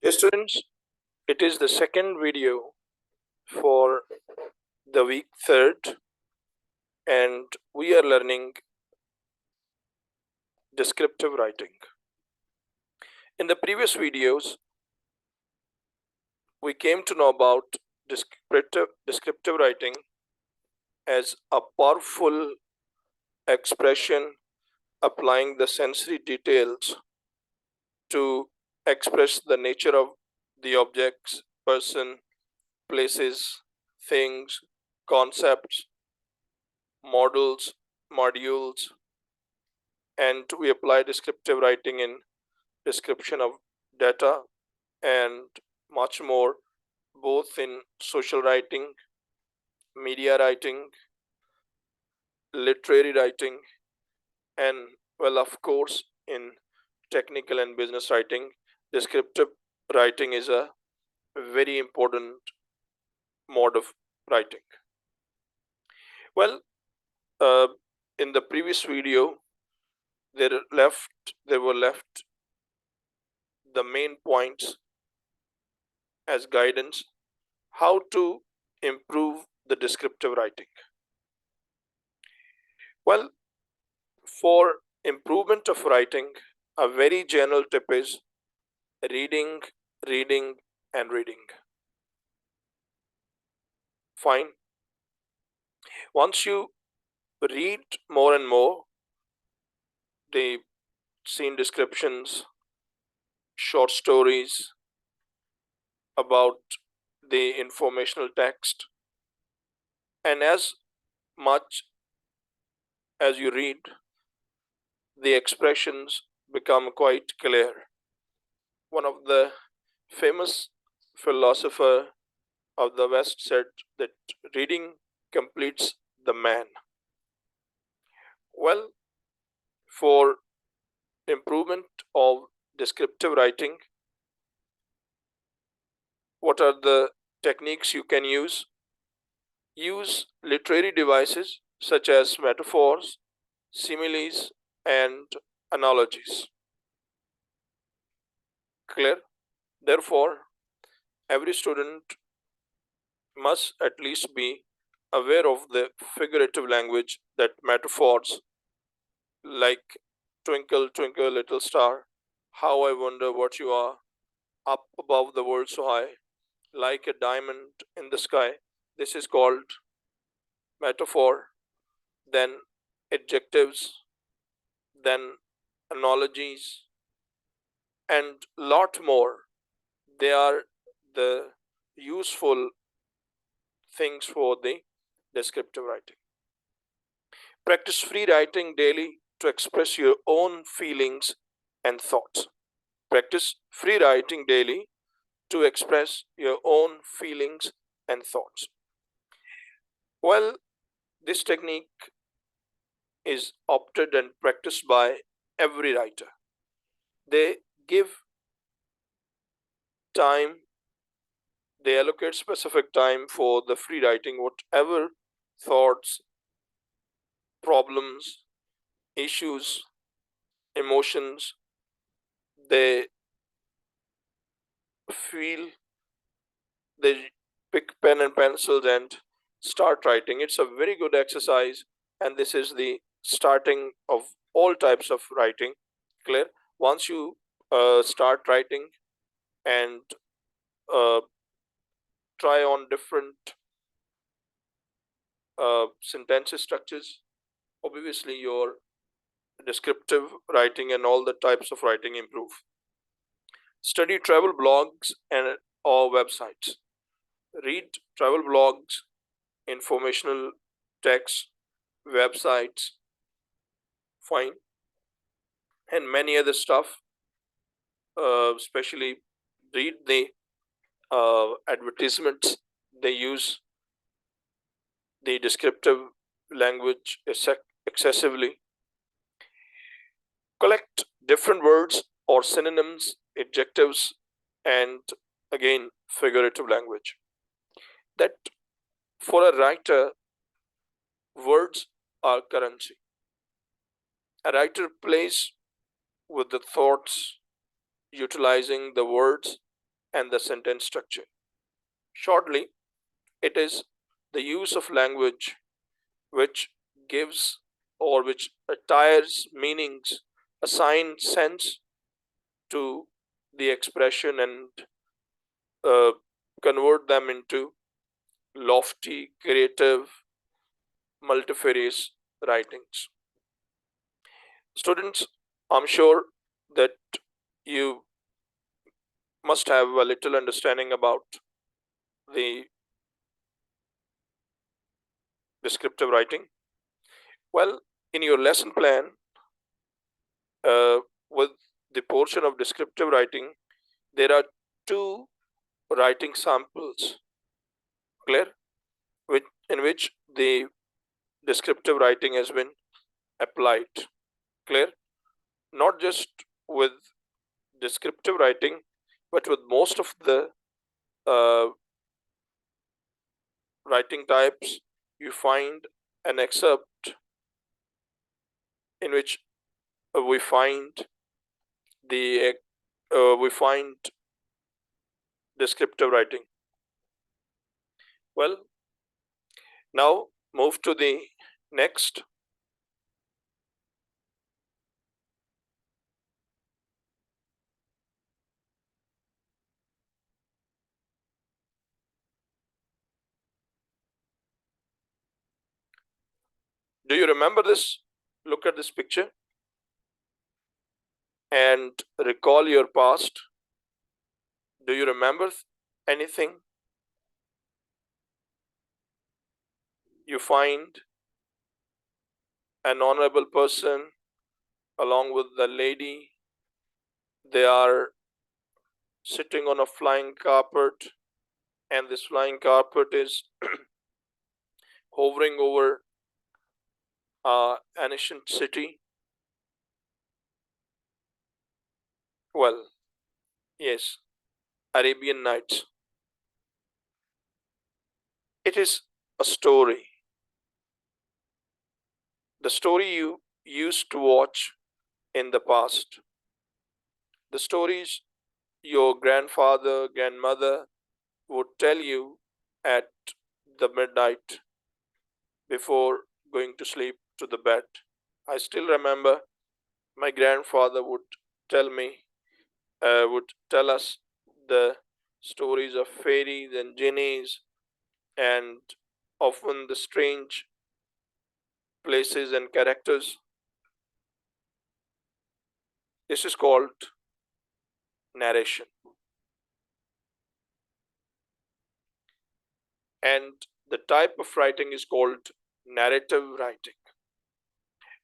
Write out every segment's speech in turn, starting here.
Hey students, it is the second video for the week third, and we are learning descriptive writing. In the previous videos, we came to know about descriptive writing as a powerful expression applying the sensory details to express the nature of the objects, person, places, things, concepts, modules, and we apply descriptive writing in description of data and much more, both in social writing, media writing, literary writing, and well, of course, in technical and business writing. Descriptive writing is a very important mode of writing. Well, uh, in the previous video, there were left the main points as guidance how to improve the descriptive writing. Well, for improvement of writing, a very general tip is reading, reading, and reading. Fine. Once you read more and more the scene descriptions, short stories about the informational text, and as much as you read, the expressions become quite clear. One of the famous philosopher of the West said that reading completes the man. Well, for improvement of descriptive writing, what are the techniques you can use? Use literary devices such as metaphors, similes, and analogies. Clear? Therefore, every student must at least be aware of the figurative language, that metaphors like twinkle, twinkle, little star, how I wonder what you are, up above the world so high, like a diamond in the sky. This is called metaphor. Then adjectives, then analogies, and lot more. They are the useful things for the descriptive writing. Practice free writing daily to express your own feelings and thoughts. Practice free writing daily to express your own feelings and thoughts. Well, this technique is opted and practiced by every writer. They give time, they allocate specific time for the free writing, whatever thoughts, problems, issues, emotions they feel, they pick pen and pencils and start writing. It's a very good exercise, and this is the starting of all types of writing. Clear? Once you start writing and uh, try on different sentence structures, obviously your descriptive writing and all the types of writing improve. Study travel blogs and or websites. Read travel blogs, informational texts, websites, fine, and many other stuff. Especially read the advertisements. They use the descriptive language excessively. Collect different words or synonyms, adjectives, and again figurative language. That for a writer, words are currency. A writer plays with the thoughts, utilizing the words and the sentence structure. Shortly, it is the use of language which gives or which attires meanings, assign sense to the expression, and uh, convert them into lofty, creative, multifarious writings. Students, I'm sure that you must have a little understanding about the descriptive writing. Well, in your lesson plan, uh, with the portion of descriptive writing, there are two writing samples, clear, in which the descriptive writing has been applied, clear, not just with descriptive writing, but with most of the uh, writing types. You find an excerpt in which we find the we find descriptive writing. Well, now move to the next. Do you remember this? Look at this picture and recall your past. Do you remember anything? You find an honorable person along with the lady. They are sitting on a flying carpet, and this flying carpet is hovering over an ancient city. Well, yes, Arabian Nights. It is a story. The story you used to watch in the past. The stories your grandfather, grandmother would tell you at the midnight before going to sleep to the bed. I still remember my grandfather would tell us the stories of fairies and genies, and often the strange places and characters. This is called narration. And the type of writing is called narrative writing.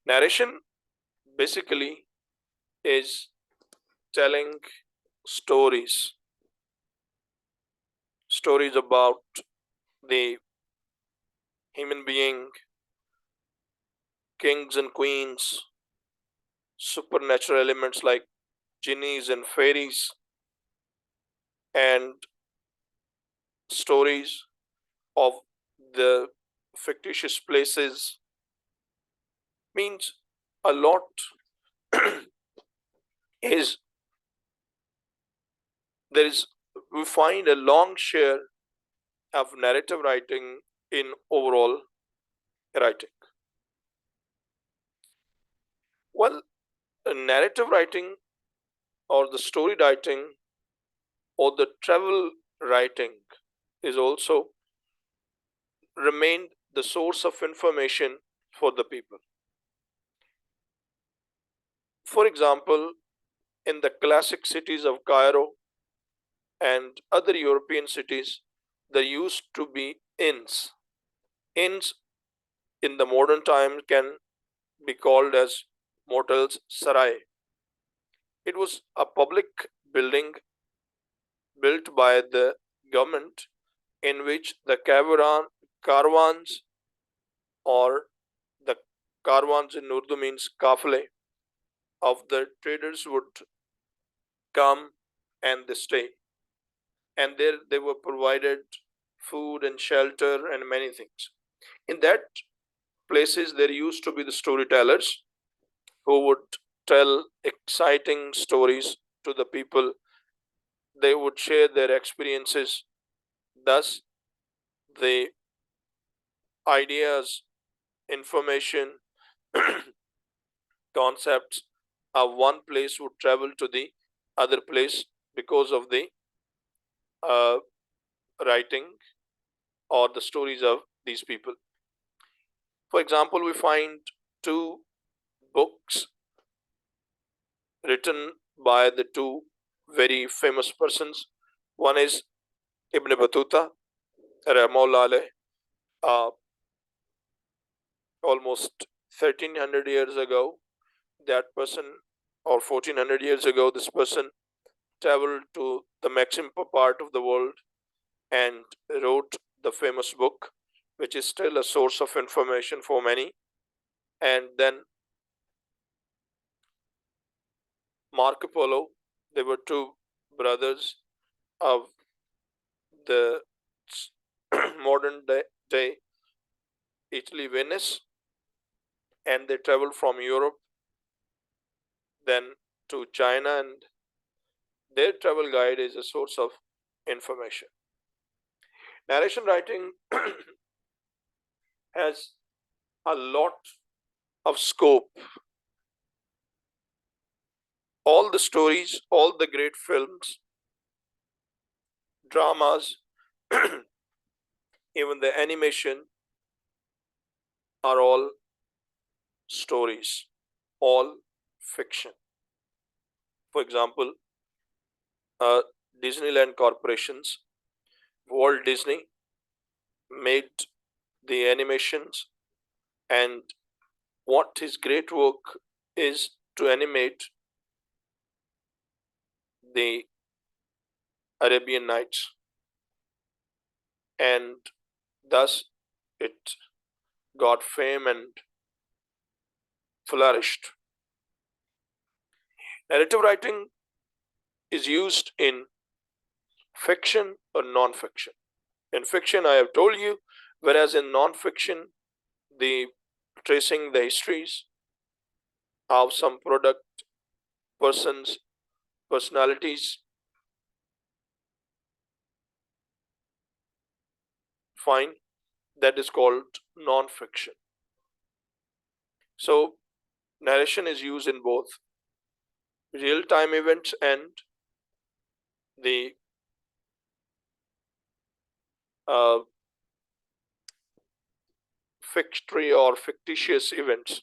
Narration basically is telling stories, stories about the human being, kings and queens, supernatural elements like genies and fairies, and stories of the fictitious places. Means a lot is there is we find a long share of narrative writing in overall writing. Well, narrative writing or the story writing or the travel writing is also remained the source of information for the people. For example, in the classic cities of Cairo and other European cities, there used to be inns. Inns in the modern time can be called as motels sarai. It was a public building built by the government in which the caravans or the caravans in Urdu means kafle of the traders would come and they stay. And there they were provided food and shelter and many things. In that places, there used to be the storytellers who would tell exciting stories to the people they would share their experiences. Thus, the ideas, information, concepts of one place would travel to the other place because of the uh, writing or the stories of these people. For example, we find two books written by the two very famous persons. One is Ibn Battuta, Rahmahullah, uh, almost 1300 years ago. That person, or 1400 years ago, this person traveled to the maximum part of the world and wrote the famous book, which is still a source of information for many. And then Marco Polo, they were two brothers of the modern day Italy, Venice, and they traveled from Europe then to China, and their travel guide is a source of information. Narration writing has a lot of scope. All the stories, all the great films, dramas, even the animation are all stories, all fiction. For example, uh, Disneyland corporations, Walt Disney made the animations, and what his great work is to animate the Arabian Nights, and thus it got fame and flourished. Narrative writing is used in fiction or non-fiction. In fiction, I have told you, whereas in non-fiction, the tracing the histories of some product, persons, personalities, fine, that is called non-fiction. So narration is used in both real-time events and the uh, or fictitious events.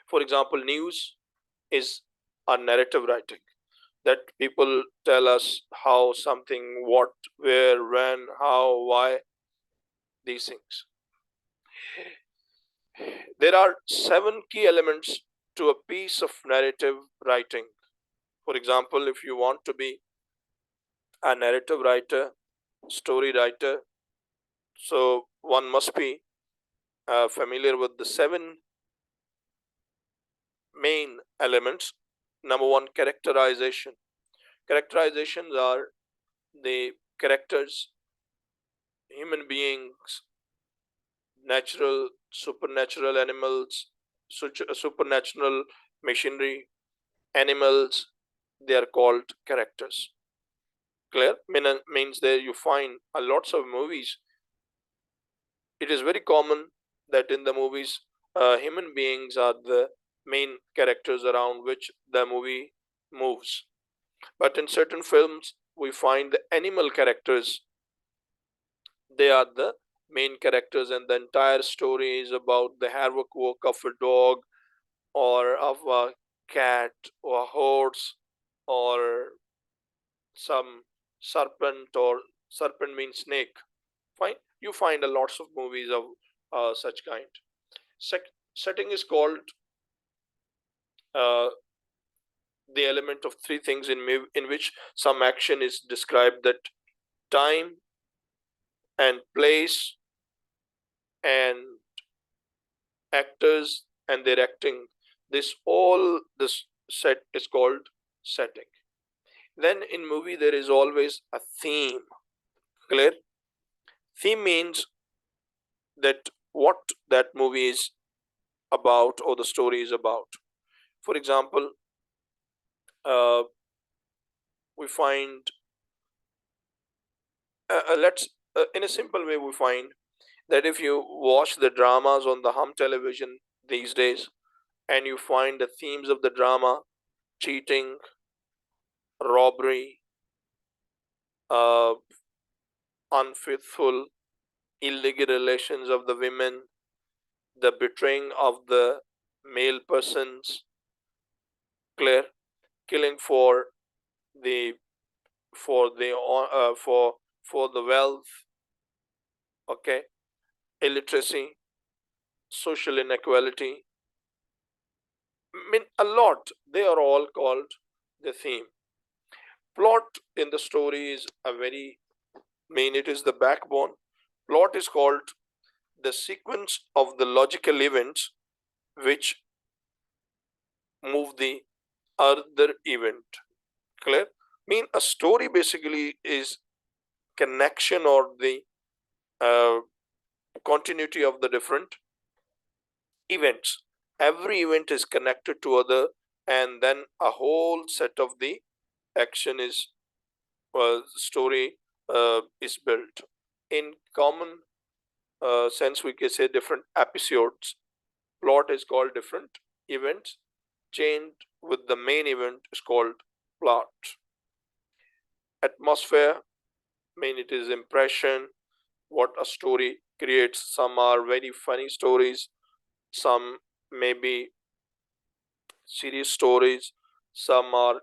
For example, news is a narrative writing that people tell us how something, what, where, when, how, why, these things. There are 7 key elements to a piece of narrative writing. For example, if you want to be a narrative writer, story writer, so one must be familiar with the 7 main elements. Number one, characterization. Characterizations are the characters, human beings, natural, supernatural animals, supernatural machinery, animals, they are called characters. Clear? Means there you find a lots of movies. It is very common that in the movies, human beings are the main characters around which the movie moves. But in certain films, we find the animal characters, they are the main characters, and the entire story is about the heroic work of a dog or of a cat or a horse or some serpent, or serpent means snake. Fine, you find a lots of movies of such kind. Setting is called uh, the element of 3 things in which some action is described, that time and place and actors and their acting, this set is called setting. Then in movie there is always a theme. Clear? Theme means that what that movie is about or the story is about. For example, uh, we find, let's in a simple way, we find that if you watch the dramas on the hum television these days, and you find the themes of the drama: cheating, robbery, uh, unfaithful, illegal relations of the women, the betraying of the male persons, clear, killing the for the wealth, okay, illiteracy, social inequality, I mean a lot. They are all called the theme. Plot in the story is a very main. It is the backbone. Plot is called the sequence of the logical events which move the other event. Clear? Mean a story basically is connection or the uh, continuity of the different events. Every event is connected to other, and then a whole set of the action is story is built. In common sense, we can say different episodes. Plot is called different events. Chained with the main event is called plot. Atmosphere, mean it is impression, what a story creates. Some are very funny stories, some may be serious stories, some are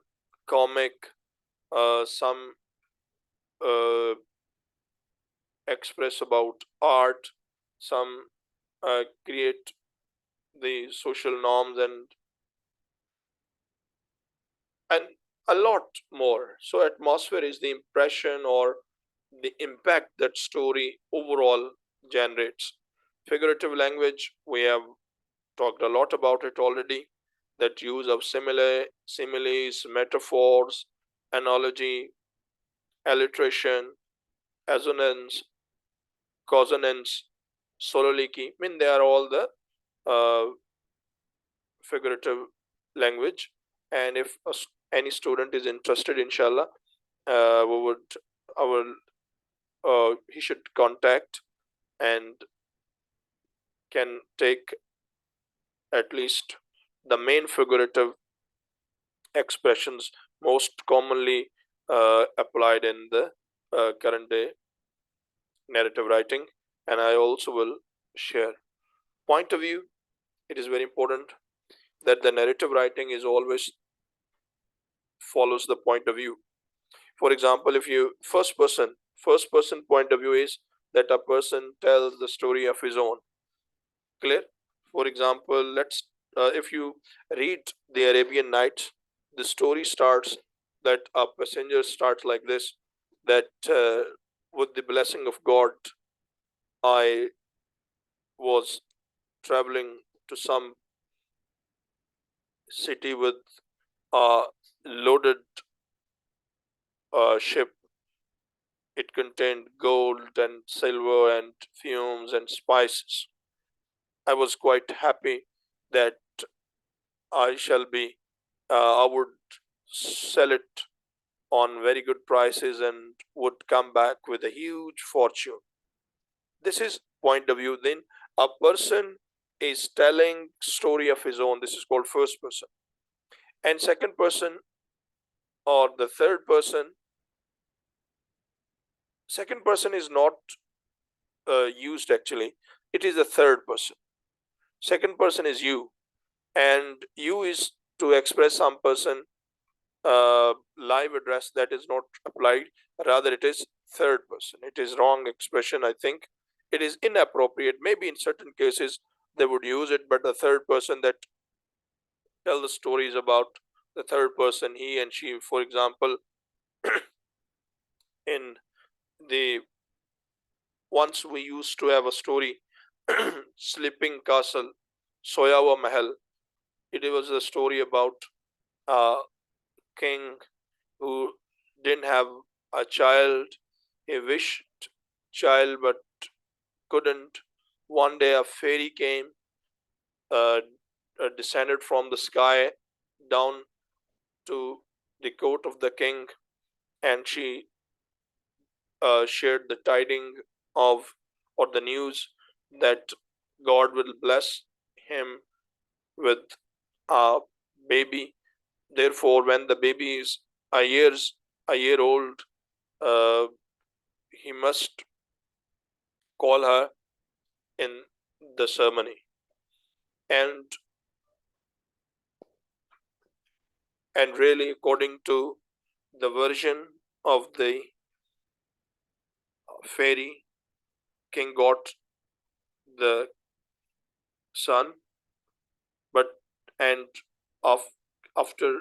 comic, some uh, express about art, some create the social norms and a lot more. So atmosphere is the impression or the impact that story overall generates. Figurative language, we have talked a lot about it already. That use of similes, metaphors, analogy, alliteration, assonance, consonance, soliloquy. I mean, they are all the uh, figurative language. And if any student is interested, inshallah, we would, our he should contact and can take at least the main figurative expressions most commonly applied in the current day narrative writing, and I also will share point of view. It is very important that the narrative writing is always follows the point of view. For example, if you first person point of view is that a person tells the story of his own. Clear? For example, let's if you read the Arabian Nights, the story starts that a passenger starts like this: that with the blessing of God, I was traveling to some city with a loaded ship. It contained gold and silver and fumes and spices. I was quite happy that I shall be, I would sell it on very good prices and would come back with a huge fortune. This is point of view. Then a person is telling story of his own. This is called first person. And second person or the third person, second person is not used actually. It is the third person. Second person is you, and you is to express some person live address. That is not applied, rather it is third person. It is wrong expression, I think. It is inappropriate. Maybe in certain cases they would use it, but the third person that tell the stories about the third person, he and she. For example, in the once we used to have a story, sleeping castle, soyawa mahal. It was a story about a king who didn't have a child. He wished child but couldn't. One day a fairy came, uh, descended from the sky down to the court of the king, and she shared the tiding of, or the news, that God will bless him with a baby. Therefore, when the baby is a year old, uh, he must call her in the ceremony. And really, according to the version of the fairy, king got the son, but and of after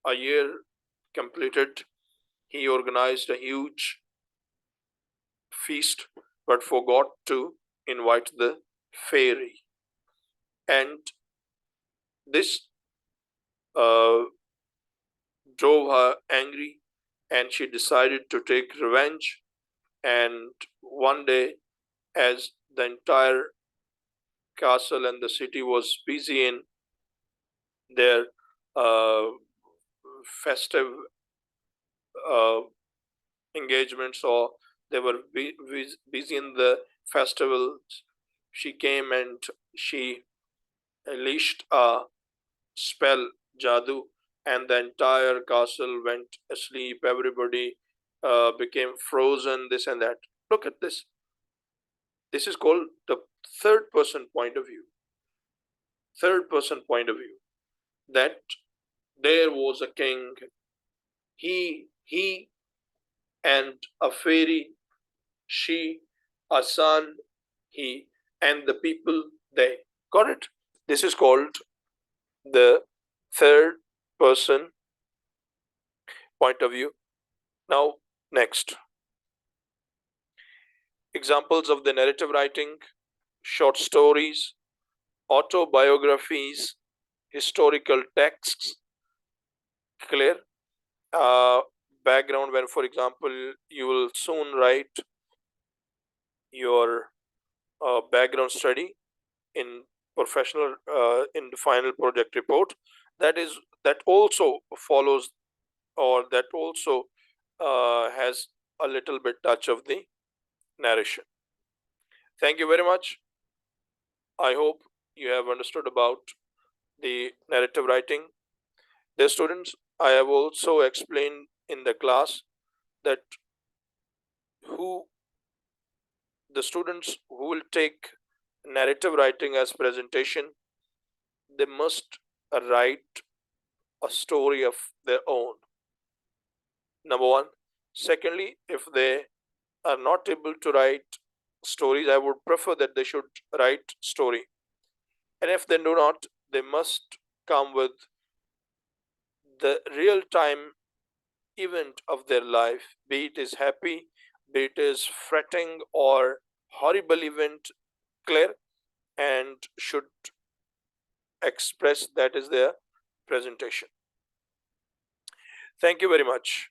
a year completed, he organized a huge feast, but forgot to invite the fairy. And this uh, drove her angry, and she decided to take revenge. And one day, as the entire castle and the city was busy in their uh, festive uh, engagements, or they were busy in the festivals, she came and she unleashed a spell, Jadu, and the entire castle went asleep. Everybody became frozen, this and that. Look at this. This is called the third person point of view. Third person point of view. That there was a king, he, and a fairy, she, a son, he, and the people, they. Got it? This is called the third person point of view. Now, next, examples of the narrative writing: short stories, autobiographies, historical texts. Clear? Uh, Background, when, for example, you will soon write your background study in professional in the final project report, that also follows, or that also has a little bit touch of the narration. Thank you very much. I hope you have understood about the narrative writing. Dear students, I have also explained in the class that who the students who will take narrative writing as presentation, they must write a story of their own. Number one. Secondly, if they are not able to write stories, I would prefer that they should write story. And if they do not, they must come with the real time event of their life, be it is happy, be it is fretting or horrible event, clear, and should express that is their presentation. Thank you very much.